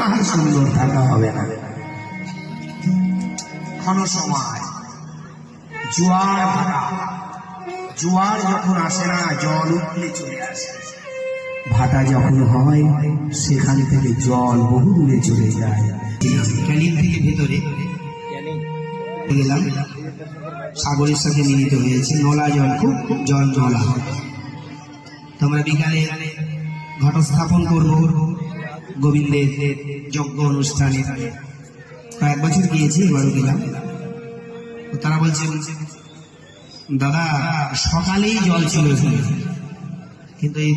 আর সুন্দর থাকা হবে না। কোন সময় জোয়ার ভাটা, জোয়ার যখন আসে না জল উঠলে চলে আসে, ভাটা যখন হয় সেখান থেকে জল বহু দূরে চলে যায়। ক্যানিং থেকে ভেতরে গেলাম, সাগরের সাথে মিলিত হয়েছে, নলা জল, খুব জল নলা। তোমরা বিকালে ঘট স্থাপন করবো গোবিন্দের যজ্ঞ অনুষ্ঠানে। কয়েক বছর গিয়েছি, এবারও গেলাম। তারা বলছে দাদা সকালেই জল ছিল, কিন্তু এই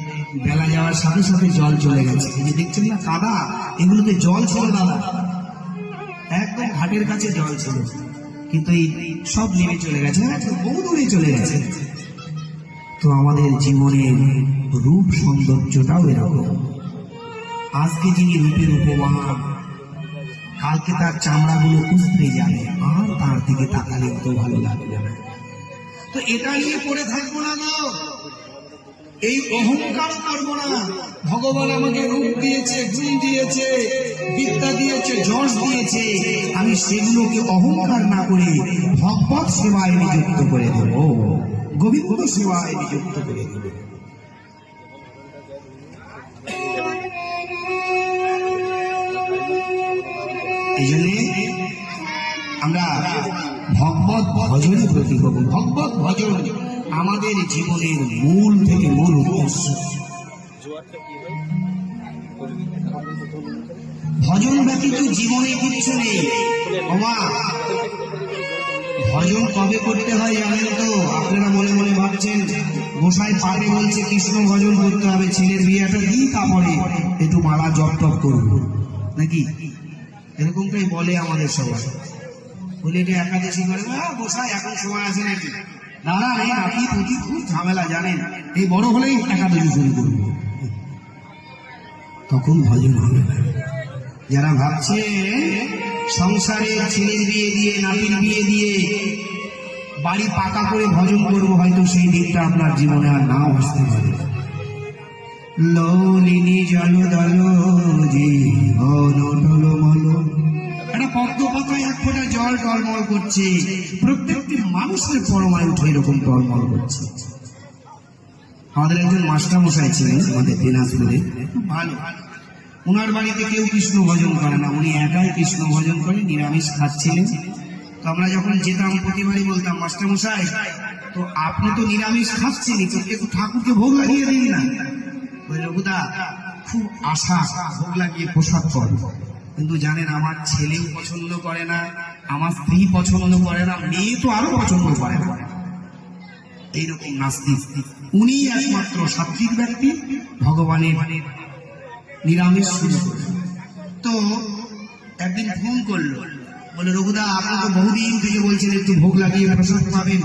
বেলা যাওয়ার সাথে সাথে জল চলে গেছে। এই যে দেখছেন না কাদা, এগুলোতে জল ছিল দাদা, একদম ঘাটের কাছে জল ছিল, কিন্তু এই সব নেমে চলে গেছে, বহু দূরে চলে গেছে। তো আমাদের জীবনের রূপ সৌন্দর্যটাও এরকম। আজকে যিনি রূপের উপমান, কালকে তার চামড়াগুলো কুঁচড়ে যাবে, আর তার দিকে তাকালে তো ভালো লাগবে না। তো এটা নিয়ে পড়ে থাকবো না গো, এই অহংকার করবো না। ভগবান আমাকে রূপ দিয়েছে, গুণ দিয়েছে, বিদ্যা দিয়েছে, যশ দিয়েছে, আমি সেগুলোকে অহংকার না করে ভগবত সেবায় নিযুক্ত করে দেব, গোবিন্দ সেবায় নিযুক্ত করে দেব। এই জন্য আমরা ভগবত ভজনের প্রতি হব। ভগবত ভজন আমাদের জীবনের মূল থেকে মূল উদ্দেশ্য। ভজন ব্যতীত জীবনে কিছু নেই। ভজন কবে করতে হয় জানেন তো? আপনারা মনে মনে ভাবছেন গোসাই পারে বলছে কৃষ্ণ ভজন করতে হবে, ছেলের বিয়েটা দিই তারপরে একটু মালা জপ টপ করবো নাকি, এরকমটাই বলে আমাদের সবাই। বলে এটা একাদশী করে, গোসাই এখন সময় আছে নাকি? না না, এই নাতি পুঁতি খুব ঝামেলা জানেন, এই বড় হলেই একাদশী শুরু করবো, তখন ভজন হবে না। যারা ভাবছে সংসারে ছেলের বিয়ে দিয়ে, নাতির বিয়ে দিয়ে বাড়ি পাকা করে ভজন করবো, হয়তো সেই দিনটা আপনার জীবনে আর নাও আসতে পারে। ললিনী জল দল জীবন টলমল, একটা পদ্ম পাতায় এক ফোঁটা জল টলমল করছে, প্রত্যেকটি মানুষের পরমায়ুঠে এরকম টলমল করছে। আমাদের একজন মাস্টার মশাই ছিলেন আমাদের দিনাজপুরে, ভালো, ওনার বাড়িতে কেউ কৃষ্ণ ভজন করে না, উনি একাই কৃষ্ণ ভজন করে, নিরামিষ খাচ্ছিলেন। তো আমরা যখন যেতাম প্রতিবারই বলতাম, মাস্টার মশাই তো আপনি তো নিরামিষ খাচ্ছেন, একটু ঠাকুরকে ভোগ লাগিয়ে দিন না। রঘুদা খুব আশা ভোগ লাগিয়ে প্রসাদ করব, কিন্তু জানেন আমার ছেলেও পছন্দ করে না, আমার স্ত্রী পছন্দ করে না, মেয়ে তো আরো পছন্দ করে না। এইরকম নাস্তিক, উনি একমাত্র সাত্বিক ব্যক্তি, ভগবানের নিরামিষ শুরু করলেন। তো একদিন ফোন করলো, বলে রঘুদা আপনি তো বহুদিন থেকে বলছেন একটু ভোগ লাগিয়ে প্রসাদ পাবেন।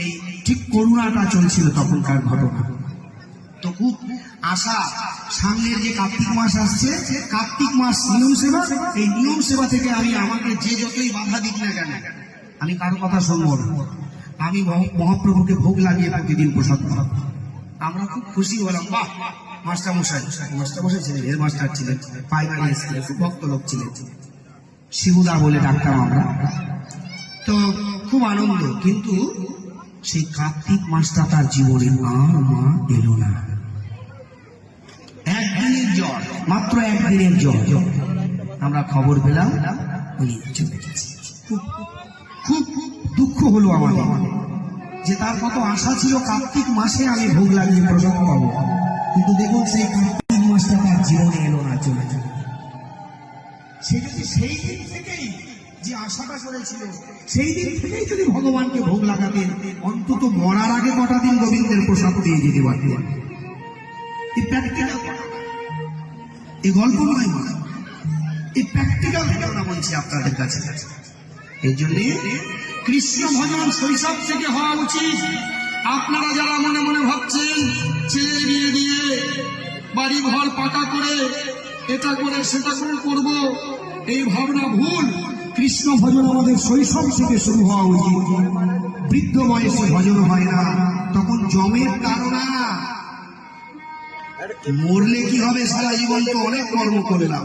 এই ঠিক করোনাটা চলছিল তখনকার ঘটনা, তো খুব আশা, সামনের যে কার্তিক মাস আসছে, কার্তিক মাস নিয়ম সেবা, এই নিয়ম সেবা থেকে আমি আমাকে যে যতই বাধা দিক না কেন আমি কারো কথা শুনবো না, আমি মহাপ্রভুকে ভোগ লাগিয়ে প্রতিদিন প্রসাদ পাবো। আমরা খুব খুশি হলাম, বাহ মাস্টার মশাই, মাস্টার মশাই ছিলেন, হেড মাস্টার ছিলেন, প্রাইমারি স্কুলে খুব ভক্ত লোক ছিলেন, শিবুদা বলে ডাকতাম আমরা। তো খুব আনন্দ, কিন্তু সেই কার্তিক মাসটা তার জীবনে আর মা এলো না। একদিনের জ্বর, মাত্র একদিনের জ্বর, আমরা খবর পেলাম উনি চলে গেছে। খুব দুঃখ হলো আমাদের, যে তার কত আশা ছিল কার্তিক মাসে আমি ভোগ লাগিয়ে প্রসাদ পাবো, কিন্তু দেখুন সেই কার্তিক মাসটা তার জীবনে এলো না, চলে গেল। সে যদি সেই দিন থেকেই যে আশাটা করেছিল, সেই দিন থেকেই যদি ভগবানকে ভোগ লাগাতেন, অন্তত মরার আগে কটা দিন গোবিন্দের প্রসাদ পেয়ে যেতে পারতেন। এই গল্প নয়, এই প্র্যাকটিক্যাল ঘটনা বলছি আপনাদের কাছে। এই জন্য কৃষ্ণ ভজন শৈশব থেকে হওয়া উচিত। আপনারা যারা মনে মনে ভাবছেন ছেলের বিয়ে দিয়ে বাড়ি ঘর পাকা করে এটা করে সেটা করে করব, এই ভাবনা ভুল। কৃষ্ণ ভজন আমাদের শৈশব থেকে শুরু হওয়া উচিত। বৃদ্ধ বয়সে ভজন হয় না, তখন জমের তাড়না। মরলে কি হবে, সারা জীবন তো অনেক কর্ম করলাম,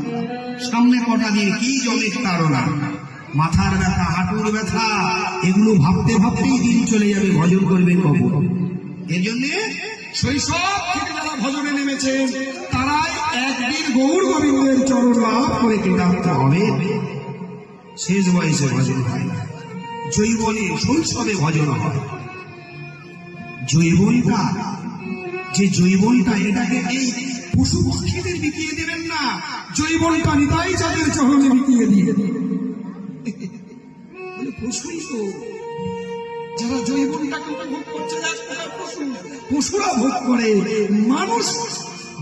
সামনে কটা দিয়ে কি জমের তাড়না, মাথার ব্যথা, হাঁটুর ব্যথা, এগুলো ভাবতে ভাবতেই দিন চলে যাবে, ভজন করবেন কখন? এর জন্যে শৈশব থেকে যারা ভজনে নেমেছেন তারাই একদিন গৌর গোবিন্দের চরণ লাভ করে কৃতার্থ হবে। শেষ বয়সে ভজন হয় না, জৈবনে শৈশবে ভজন হয়। জৈবনটা, যে জৈবনটা, এটাকে এই পশু পাখিদের বিকিয়ে দেবেন না, জৈবনটা নিতাই যাদের চরণে বিকিয়ে দিয়ে পশুই তো, যারা জৈবনটাকে ভোগ করছে, পশুরা ভোগ করে, মানুষ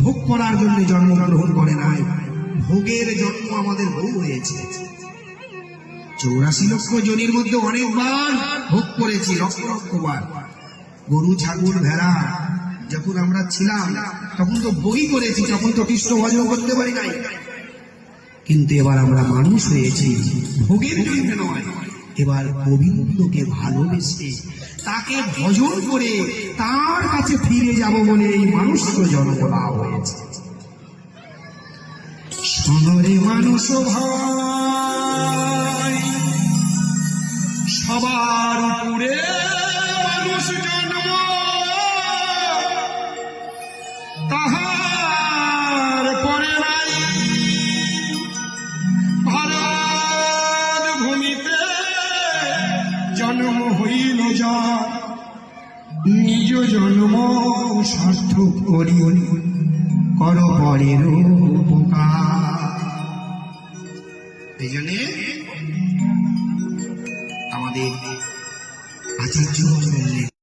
ভোগ করার জন্য জন্মগ্রহণ করে নাই। ভোগের জন্ম আমাদের ভোগ হয়েছে। 84 লক্ষ জনের মধ্যে অনেকবার ভোগ করেছি, লক্ষ লক্ষবার। গরু, ছাগল, ভেড়া যখন আমরা ছিলাম তখন তো ভোগই করেছি, তখন তো কৃষ্ণ ভজন করতে পারি নাই। কিন্তু এবার আমরা মানুষ হয়েছি, ভোগের জন্য নয়, এবার গোবিন্দকে ভালোবেসে তাকে ভজন করে তার কাছে ফিরে যাব বলে এই মানুষকে জন্ম লাভ হয়েছে। শোনরে মানুষ ভাই, সবার উপরে মানুষ জন্ম, তাহার পরে নাই ভারত ভূমিতে জন্ম হইল যা, নিজ জন্ম সার্থক করি কর পরের উপকার। এই জন্যে আমাদের আচার্য বললেন